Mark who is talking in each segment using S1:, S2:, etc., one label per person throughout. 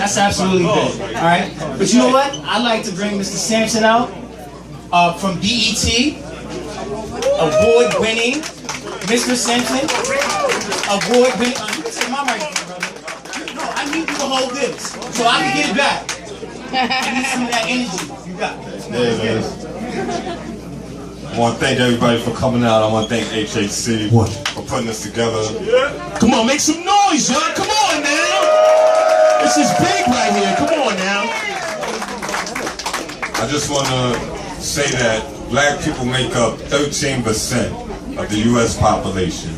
S1: That's absolutely big. All right. But you know what? I'd like to bring Mr. Sampson out from BET, award-winning Mr. Sampson, award-winning. You can take my microphone, brother. No, I need you to hold this so I can get it back. I need some of that energy. You got it.
S2: I want to thank everybody for coming out. I want to thank HHC for putting this together.
S3: Come on, make some noise, y'all. Come on now. This is big right here. Come on now.
S2: I just want to say that black people make up 13% of the U.S. population,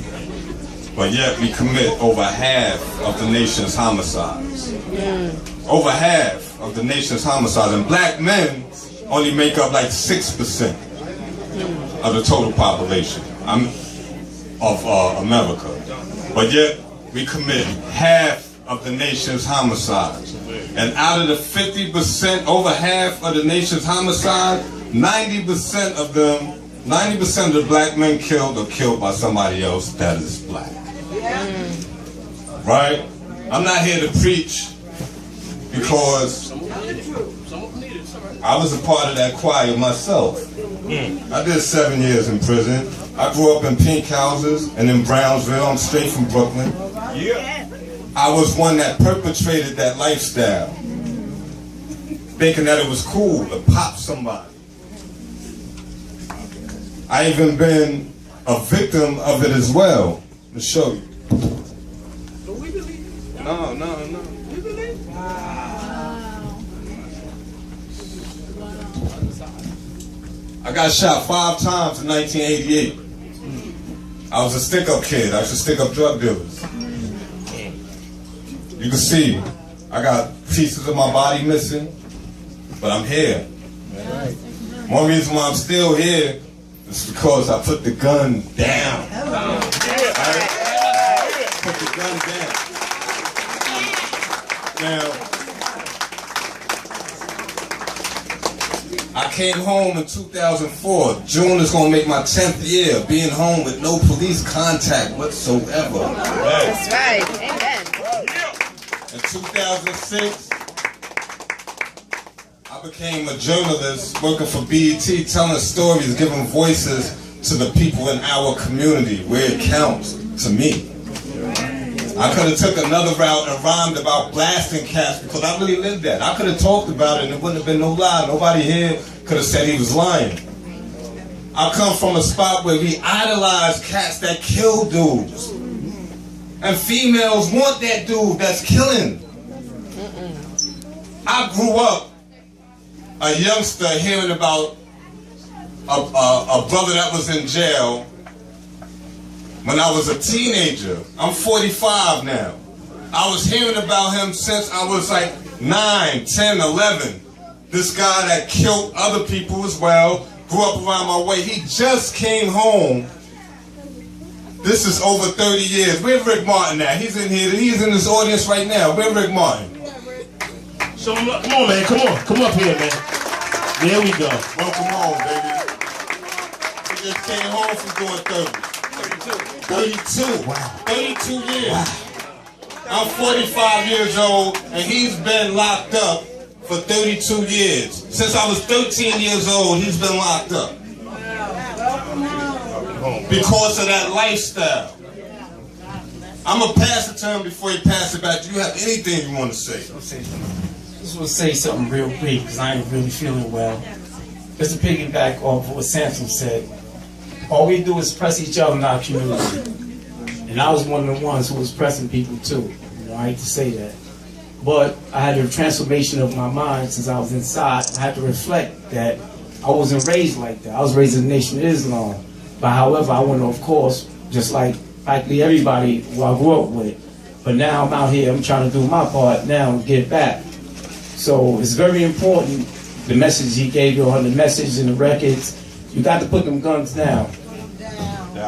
S2: but yet we commit over half of the nation's homicides. Over half of the nation's homicides, and black men only make up like 6% of the total population of America. But yet, we commit half of the nation's homicides. And out of the 50%, over half of the nation's homicides, 90% of them, 90% of the black men killed are killed by somebody else that is black. Right? I'm not here to preach because I was a part of that choir myself. I did 7 years in prison. I grew up in pink houses and in Brownsville. I'm straight from Brooklyn. I was one that perpetrated that lifestyle, thinking that it was cool to pop somebody. I even been a victim of it as well. To show you. No. I got shot 5 times in 1988. I was a stick-up kid. I used to stick up drug dealers. You can see, I got pieces of my body missing, but I'm here. One reason why I'm still here is because I put the gun down. Put the gun down. Now, I came home in 2004. June is going to make my 10th year being home with no police contact whatsoever.
S4: That's right. Amen.
S2: In 2006, I became a journalist working for BET, telling stories, giving voices to the people in our community where it counts to me. I could have took another route and rhymed about blasting cats because I really lived that. I could have talked about it and it wouldn't have been no lie. Nobody here could have said he was lying. I come from a spot where we idolize cats that kill dudes. And females want that dude that's killing. I grew up a youngster hearing about a brother that was in jail when I was a teenager. I'm 45 now. I was hearing about him since I was like 9, 10, 11. This guy that killed other people as well, grew up around my way. He just came home. This is over 30 years. Where's Rick Martin at? He's in here. He's in this audience right now. Where's Rick Martin?
S3: So, come on, man. Come on. Come up here, man. There we go.
S2: Welcome home, baby. He just came home from doing 32. Wow. 32 years. Wow. I'm 45 years old, and he's been locked up for 32 years. Since I was 13 years old, he's been locked up. Because of that lifestyle. I'm going to pass it to him before he passes it back. Do you have anything you want to say?
S1: Just want to say something real quick because I ain't really feeling well. Just to piggyback off what Samson said, all we do is press each other in our community. And I was one of the ones who was pressing people too. You know, I hate to say that. But I had a transformation of my mind since I was inside. I had to reflect that I wasn't raised like that. I was raised in the Nation of Islam. But however, I went off course, just like practically everybody who I grew up with. But now I'm out here, I'm trying to do my part now and get back. So it's very important, the message he gave you on the message and the records, you got to put them guns down.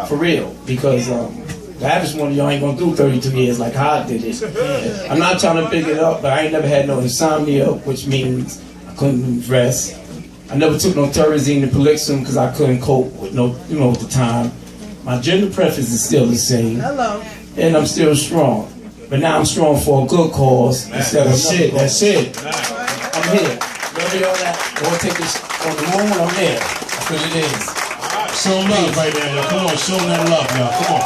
S1: For real. Because the average one of y'all ain't gonna do 32 years like how I did it. I'm not trying to pick it up, but I ain't never had no insomnia, which means I couldn't rest. I never took no Terrazine and Polixum because I couldn't cope with no, you know, at the time. My gender preference is still the same. Hello. And I'm still strong. But now I'm strong for a good cause instead of another cause.
S3: That's it.
S1: I'm here. Remember all that? Don't take this on the moon, I'm there. That's what it is.
S3: Show them love right there, y'all. Come on, show them that love, y'all. Come on.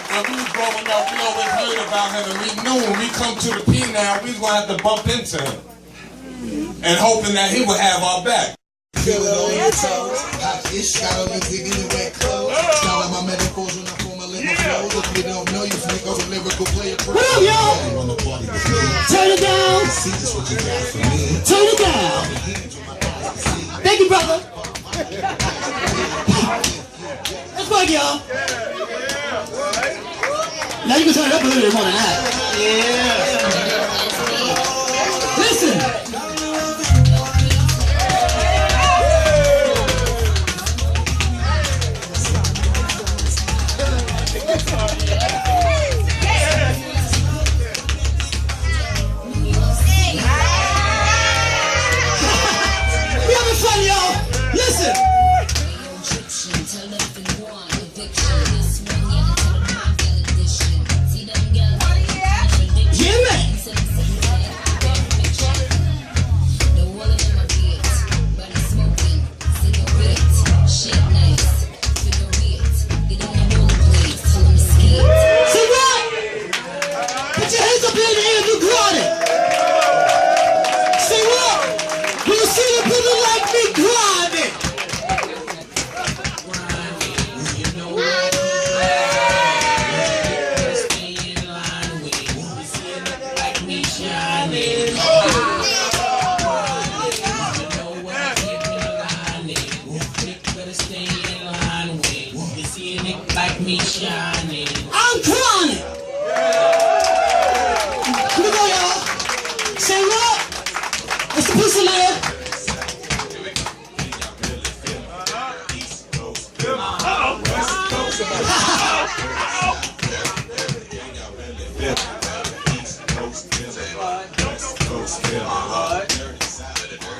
S2: When we was growing up, we always heard about him, and we knew when we come to the P now, we was going to have to bump into him. And hoping that he would have our back.
S5: Feel it on your toes. Hot-ish, got all the digging in wet clothes. Style out my metaphors when I form my lyrical flows. If you don't know, you think I was a lyrical player.
S3: What up, y'all? Turn it down. Turn it down. Thank you, brother. That's fun, y'all. Now you can turn it up a little bit more than that. Yeah. Listen. I'm crying. Here we go, y'all. Say what? It's the pussy layer.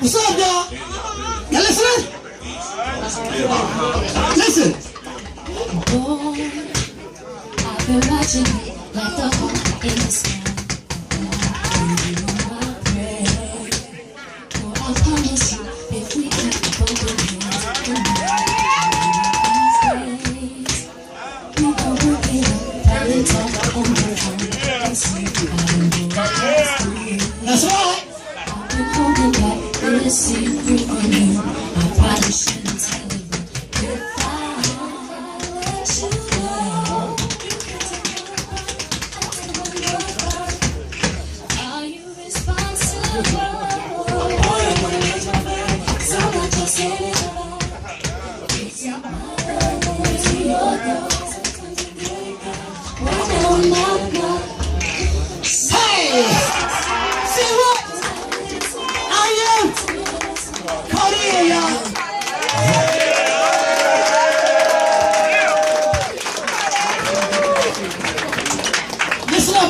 S3: What's up, y'all? Y'all listening? Listen.
S6: Boy, I've been watching you like the hole in the sky. I promise you, if we keep both of hands, we gon' work it out. Probably talk on the phone and see
S3: That's right.
S6: I've been holding back this secret from you. I probably shouldn't tell you.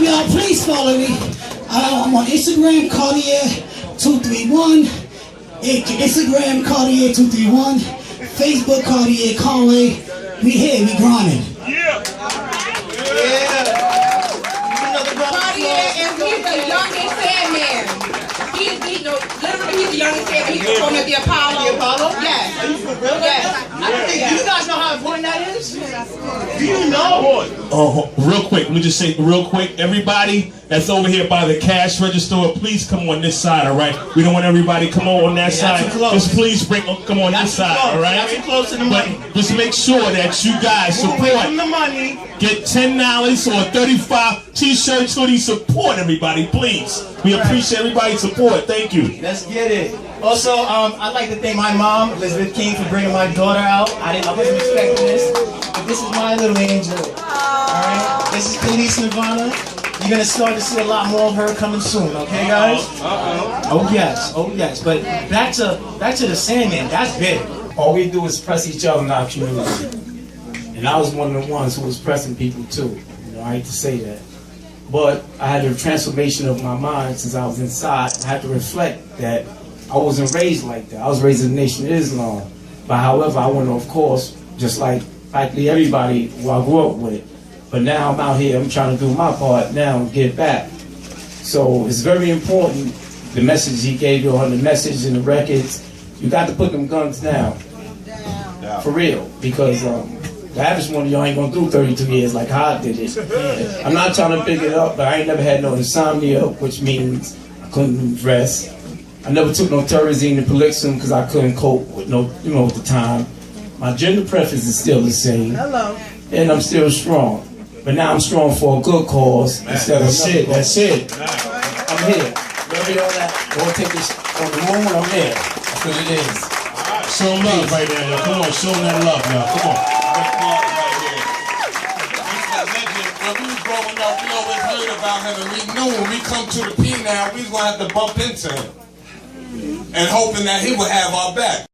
S3: Y'all, please follow me. I'm on Instagram, Cartier231. Instagram, Cartier231. Facebook, Cartier Conway. We here, we grinding.
S7: Yeah.
S4: Cartier, and he's the youngest Sandman. Literally, he's the youngest Sandman. He's performed at the Apollo.
S7: The Apollo?
S4: Yes.
S7: Are you for real?
S4: Yes.
S7: Do you guys know how important that is? Do you know?
S3: Oh, real quick, let me just say real quick, everybody that's over here by the cash register, please come on this side, all right? We don't want everybody come on that side. Just please come on this side, all right?
S7: Not too close to the money.
S3: But just make sure that you guys
S7: Move away from
S3: support.
S7: the money.
S3: Get $10 or 35 t-shirts, hoodies. Support everybody, please. We appreciate everybody's support. Thank you.
S7: Let's get it. Also, I'd like to thank my mom, Elizabeth King, for bringing my daughter out. I wasn't expecting this, but this is my little angel. All right, this is Police Nirvana. You're gonna start to see a lot more of her coming soon. Okay, guys? Oh yes, oh yes. But back to the Sandman. That's big.
S1: All we do is press each other in our community. And I was one of the ones who was pressing people too. You know, I hate to say that. But I had a transformation of my mind since I was inside. I had to reflect that I wasn't raised like that. I was raised in the Nation of Islam. But however, I went off course, just like practically everybody who I grew up with. But now I'm out here, I'm trying to do my part now and give back. So it's very important, the message he gave you on the message and the records, you got to put them guns down. For real. Because the average one of y'all ain't gonna do 32 years like how I did it. I'm not trying to big it up, but I ain't never had no insomnia, which means I couldn't rest. I never took no Terrazine and Polixum because I couldn't cope with with the time. My gender preference is still the same. Hello. And I'm still strong. But now I'm strong for a good cause instead of shit. That's it. I'm here. Wherever y'all at, go take this on the moon, I'm here. That's what it is.
S3: Show them love right there, y'all. Come on, show them that love, y'all. Come on.
S2: When we was growing up, we always heard about him, and we knew when we come to the P now, we was gonna have to bump into him. And hoping that he would have our back.